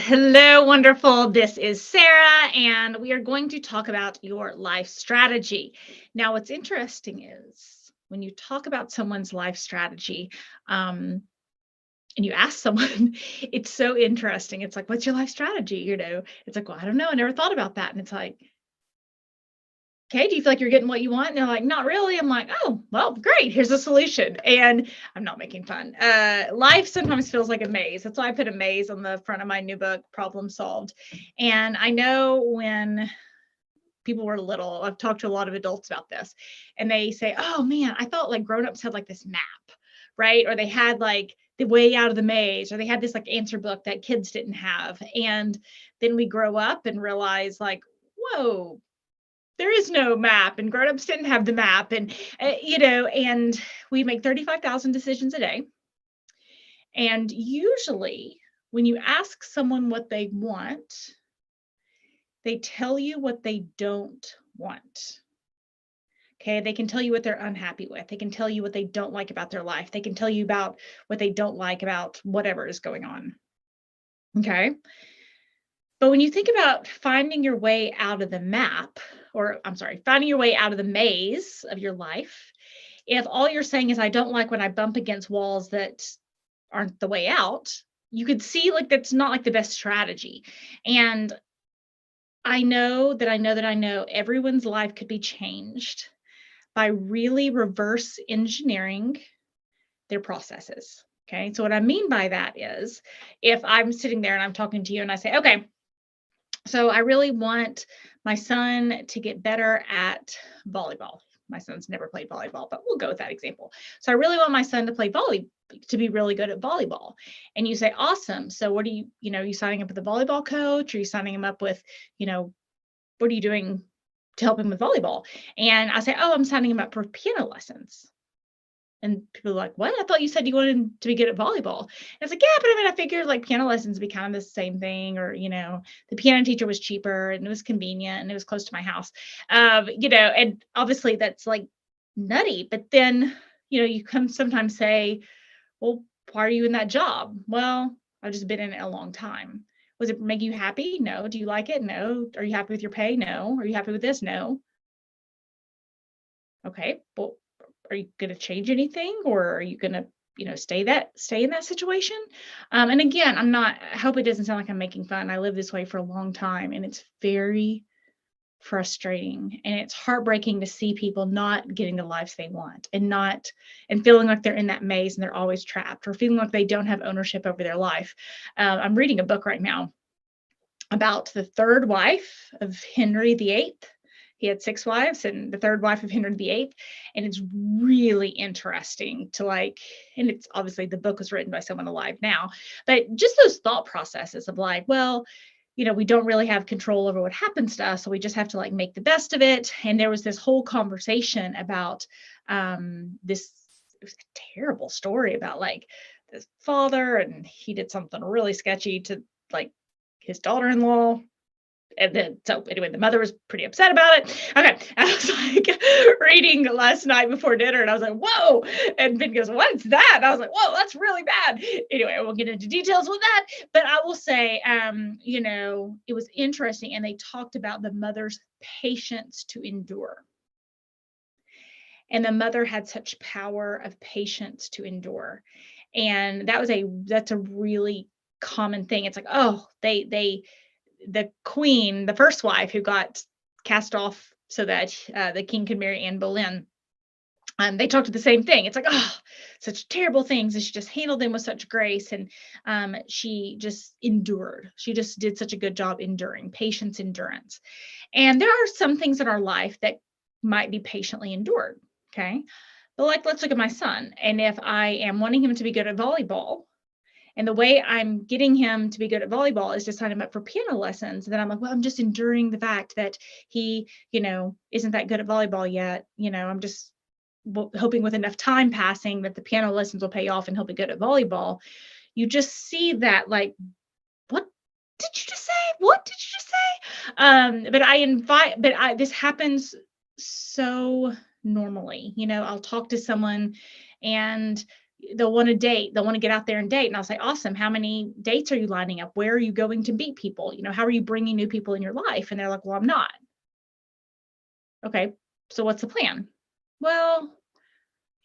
Hello, wonderful. This is Sarah, and we are going to talk about your life strategy. Now, what's interesting is when you talk about someone's life strategy, um, and you ask someone, it's so interesting. It's like, what's your life strategy? It's like, well, I don't know. I never thought about that. And it's like, okay, do you feel like you're getting what you want? And they're like, not really. I'm like, oh, well, great. Here's a solution. And I'm not making fun. Life sometimes feels like a maze. That's why I put a maze on the front of my new book, Problem Solved. And I know when people were little, I've talked to a lot of adults about this, and they say, oh man, I thought like grown-ups had like this map, right? Or they had like the way out of the maze, or they had this like answer book that kids didn't have. And then we grow up and realize like, whoa, there is no map, and grown-ups didn't have the map. And and we make 35,000 decisions a day. And usually when you ask someone what they want, they tell you what they don't want. Okay, they can tell you what they're unhappy with. They can tell you what they don't like about their life. They can tell you about what they don't like about whatever is going on. Okay, but when you think about finding your way out of the map, or I'm sorry, finding your way out of the maze of your life, if all you're saying is, I don't like when I bump against walls that aren't the way out, you could see like that's not like the best strategy. And I know everyone's life could be changed by really reverse engineering their processes. Okay. So, what I mean by that is if I'm sitting there and I'm talking to you and I say, okay, so I really want my son to get better at volleyball. My son's never played volleyball, but we'll go with that example. So I really want my son to play to be really good at volleyball. And you say, awesome. So what are you signing up with a volleyball coach? Or are you signing him up with, you know, what are you doing to help him with volleyball? And I say, oh, I'm signing him up for piano lessons. And people are like, what? I thought you said you wanted to be good at volleyball. And it's like, yeah, but I mean, I figured like piano lessons would be kind of the same thing. Or, the piano teacher was cheaper and it was convenient and it was close to my house. And obviously that's like nutty. But then, you come sometimes say, well, why are you in that job? Well, I've just been in it a long time. Was it make you happy? No. Do you like it? No. Are you happy with your pay? No. Are you happy with this? No. Okay. Well, are you going to change anything, or are you going to, stay in that situation? And again, I hope it doesn't sound like I'm making fun. I lived this way for a long time, and it's very frustrating, and it's heartbreaking to see people not getting the lives they want, and feeling like they're in that maze and they're always trapped, or feeling like they don't have ownership over their life. I'm reading a book right now about the third wife of Henry VIII. He had six wives, and the third wife of Henry VIII. And it's really interesting to and it's obviously the book was written by someone alive now, but just those thought processes of like, well, we don't really have control over what happens to us. So we just have to make the best of it. And there was this whole conversation about this, it was a terrible story about this father, and he did something really sketchy to like his daughter-in-law. And then, so anyway, the mother was pretty upset about it. Okay. I was reading last night before dinner, and I was like, whoa. And Ben goes, what's that? And I was like, whoa, that's really bad. Anyway, I won't get into details with that, but I will say, it was interesting. And they talked about the mother's patience to endure. And the mother had such power of patience to endure. And that's a really common thing. It's like, oh, the queen, the first wife who got cast off so that the king could marry Anne Boleyn, they talked to the same thing. It's like, oh, such terrible things. And she just handled them with such grace. And she just endured. She just did such a good job enduring, patience, endurance. And there are some things in our life that might be patiently endured. Okay. But let's look at my son. And if I am wanting him to be good at volleyball, and the way I'm getting him to be good at volleyball is to sign him up for piano lessons. And then I'm like, well, I'm just enduring the fact that he, isn't that good at volleyball yet. I'm just hoping with enough time passing that the piano lessons will pay off and he'll be good at volleyball. You just see that what did you just say? What did you just say? This happens so normally. I'll talk to someone and they'll want to date, they'll want to get out there and date. And I'll say, awesome. How many dates are you lining up? Where are you going to meet people? How are you bringing new people in your life? And they're like, well, I'm not. Okay. So what's the plan? Well,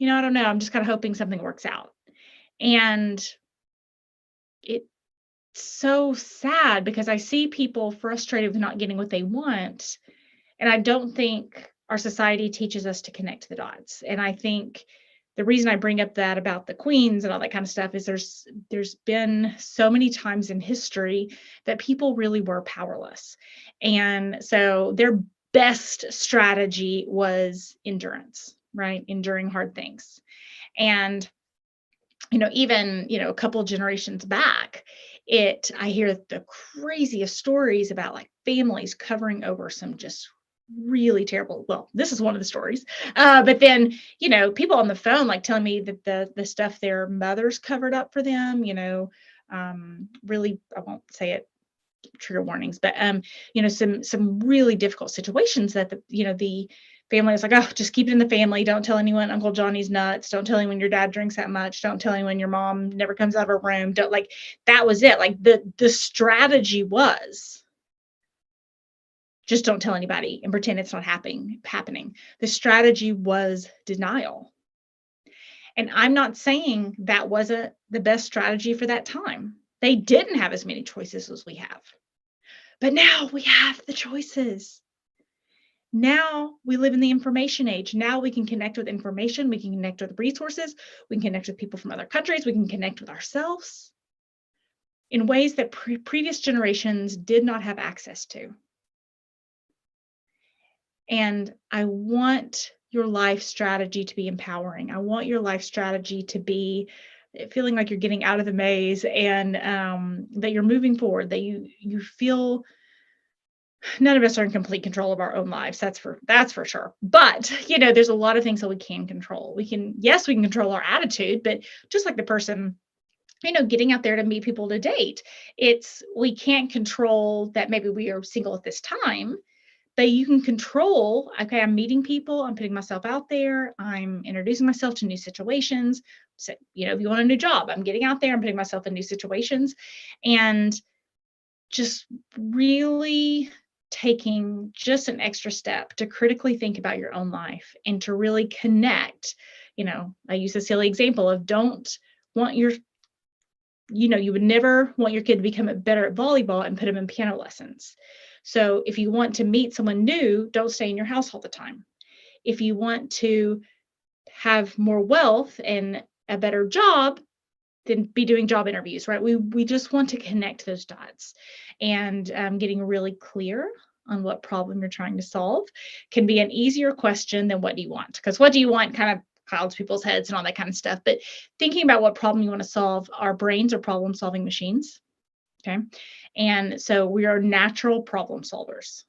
I don't know. I'm just kind of hoping something works out. And it's so sad because I see people frustrated with not getting what they want. And I don't think our society teaches us to connect the dots. And I think the reason I bring up that about the queens and all that kind of stuff is there's been so many times in history that people really were powerless. And so their best strategy was endurance, right? Enduring hard things. And even a couple generations back, I hear the craziest stories about like families covering over some just really terrible, well, this is one of the stories, but then people on the phone like telling me that the stuff their mothers covered up for them, really, I won't say it, trigger warnings, but some really difficult situations that the family is like, oh, just keep it in the family. Don't tell anyone Uncle Johnny's nuts. Don't tell anyone your dad drinks that much. Don't tell anyone your mom never comes out of her room. Don't, like, that was it. Like the strategy was just don't tell anybody and pretend it's not happening. The strategy was denial. And I'm not saying that wasn't the best strategy for that time. They didn't have as many choices as we have. But now we have the choices. Now we live in the information age. Now we can connect with information. We can connect with resources. We can connect with people from other countries. We can connect with ourselves in ways that previous generations did not have access to. And I want your life strategy to be empowering. I want your life strategy to be feeling like you're getting out of the maze and that you're moving forward, that you feel. None of us are in complete control of our own lives. That's for sure. But, there's a lot of things that we can control. We can control our attitude, but just like the person, getting out there to meet people to date, we can't control that maybe we are single at this time, but you can control, okay, I'm meeting people, I'm putting myself out there, I'm introducing myself to new situations. So, if you want a new job, I'm getting out there, I'm putting myself in new situations, and just really taking just an extra step to critically think about your own life and to really connect. I use a silly example of you would never want your kid to become better at volleyball and put them in piano lessons. So if you want to meet someone new, don't stay in your house all the time. If you want to have more wealth and a better job, then be doing job interviews, right? We just want to connect those dots, and getting really clear on what problem you're trying to solve can be an easier question than what do you want? Because what do you want kind of clouds people's heads and all that kind of stuff. But thinking about what problem you want to solve, our brains are problem solving machines. Okay. And so we are natural problem solvers.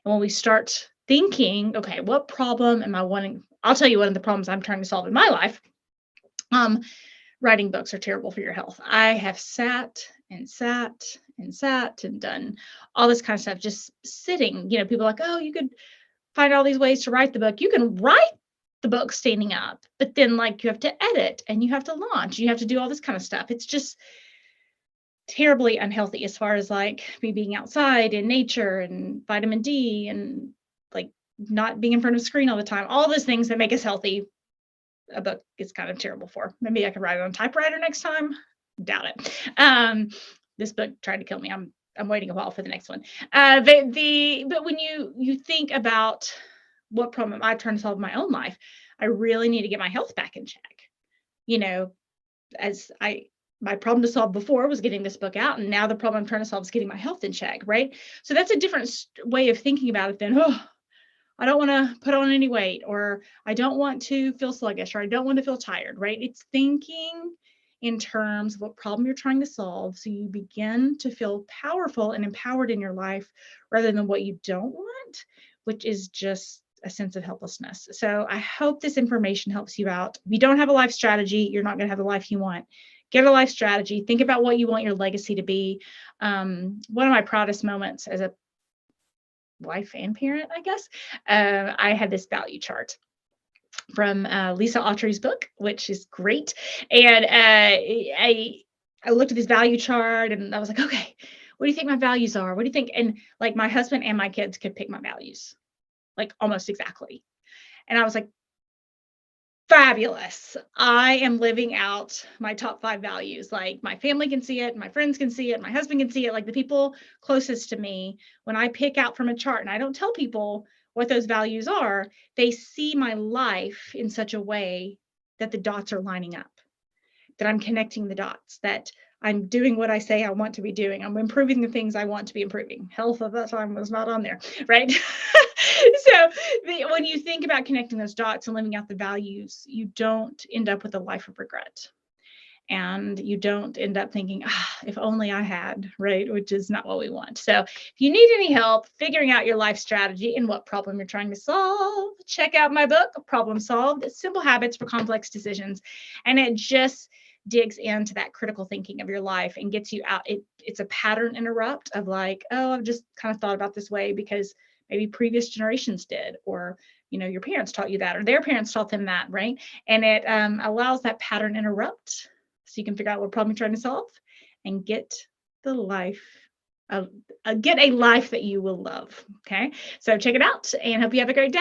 And when we start thinking, okay, what problem am I wanting? I'll tell you one of the problems I'm trying to solve in my life. Writing books are terrible for your health. I have sat and done all this kind of stuff, just sitting. People are like, oh, you could find all these ways to write the book. You can write the book standing up, but then like you have to edit and you have to launch, you have to do all this kind of stuff. It's just terribly unhealthy as far as like me being outside in nature and vitamin D and like not being in front of a screen all the time. All those things that make us healthy, a book is kind of terrible for. Maybe I could write it on typewriter next time. Doubt it. This book tried to kill me. I'm waiting a while for the next one. But when you think about what problem am I trying to solve in my own life, I really need to get my health back in check. My problem to solve before was getting this book out, and now the problem I'm trying to solve is getting my health in check, right? So that's a different way of thinking about it than, I don't want to put on any weight, or I don't want to feel sluggish, or I don't want to feel tired, right? It's thinking in terms of what problem you're trying to solve, so you begin to feel powerful and empowered in your life rather than what you don't want, which is just a sense of helplessness. So I hope this information helps you out. If you don't have a life strategy, you're not going to have the life you want. Get a life strategy. Think about what you want your legacy to be. One of my proudest moments as a wife and parent, I guess, I had this value chart. from Lisa Autry's book, which is great. And I looked at this value chart and I was like, okay, what do you think my values are? What do you think? And like my husband and my kids could pick my values, like almost exactly. And I was like, fabulous. I am living out my top 5 values. Like my family can see it, my friends can see it, my husband can see it, like the people closest to me. When I pick out from a chart and I don't tell people what those values are, they see my life in such a way that the dots are lining up, that I'm connecting the dots, that I'm doing what I say I want to be doing. I'm improving the things I want to be improving. Health of that time was not on there, right? So when you think about connecting those dots and living out the values, you don't end up with a life of regret. And you don't end up thinking, if only I had, right? Which is not what we want. So if you need any help figuring out your life strategy and what problem you're trying to solve, check out my book, Problem Solved. It's Simple Habits for Complex Decisions. And it just digs into that critical thinking of your life and gets you out. It's a pattern interrupt of like, oh, I've just kind of thought about this way because maybe previous generations did, or your parents taught you that, or their parents taught them that, right? And it allows that pattern interrupt so you can figure out what problem you're trying to solve and get the life of get a life that you will love. Okay, so check it out and hope you have a great day.